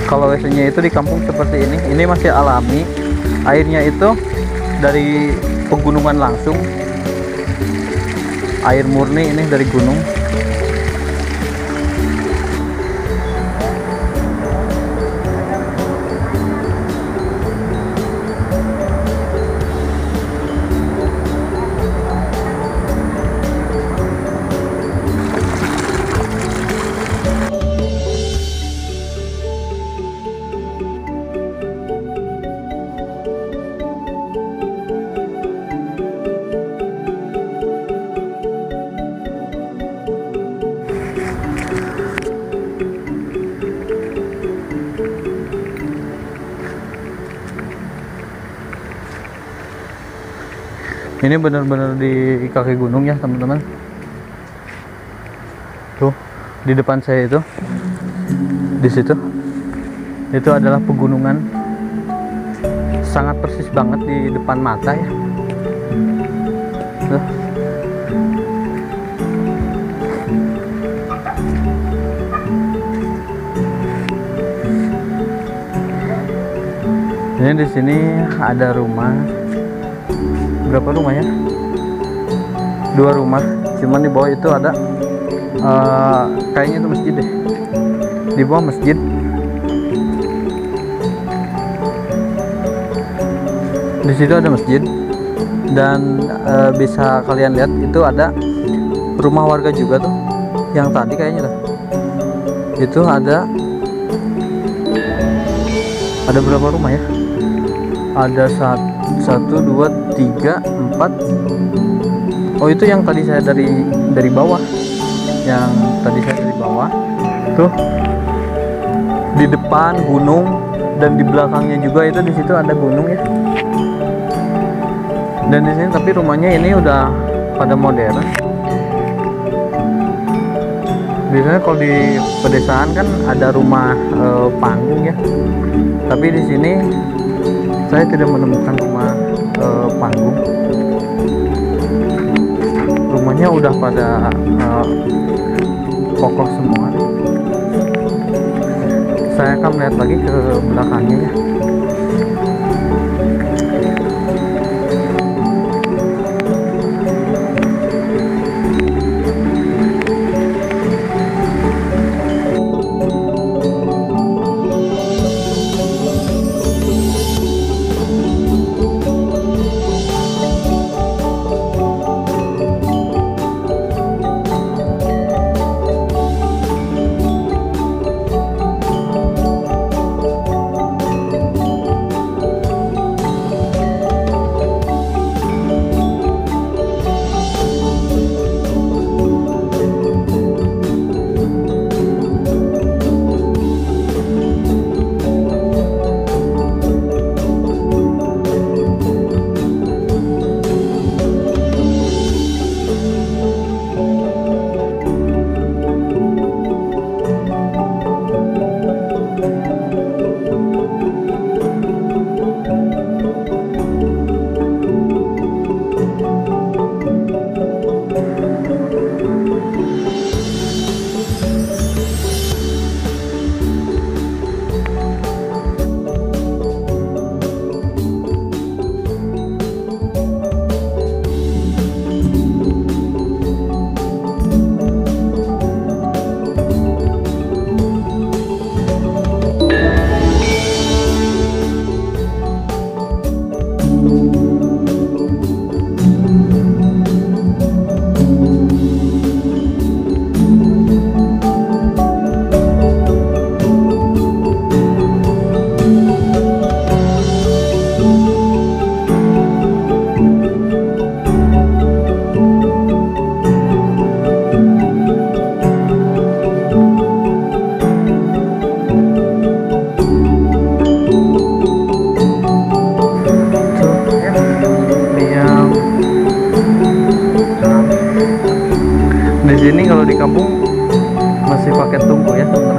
Kalau WC-nya itu di kampung seperti ini. Ini masih alami. Airnya itu dari pegunungan langsung. Air murni ini dari gunung. Ini benar-benar di kaki gunung ya teman-teman. Tuh di depan saya itu, di situ, itu adalah pegunungan. Sangat persis banget di depan mata ya. Tuh. Ini di sini ada rumah. Berapa rumah ya? 2 rumah. Cuman di bawah itu ada kayaknya itu masjid deh. Di bawah masjid. Di situ ada masjid dan bisa kalian lihat itu ada rumah warga juga tuh. Yang tadi kayaknya tuh. Itu ada berapa rumah ya? Ada 1, 2, 3, 4. Oh itu yang tadi saya dari bawah. Yang tadi saya dari bawah. Tuh di depan gunung dan di belakangnya juga itu di situ ada gunung ya. Dan di sini tapi rumahnya ini udah pada modern. Biasanya kalau di pedesaan kan ada rumah panggung ya. Tapi di sini saya tidak menemukan rumah panggung. Rumahnya udah pada kokoh semua. Saya akan melihat lagi ke belakangnya ya. Di sini kalau di kampung masih pakai tungku ya teman-teman.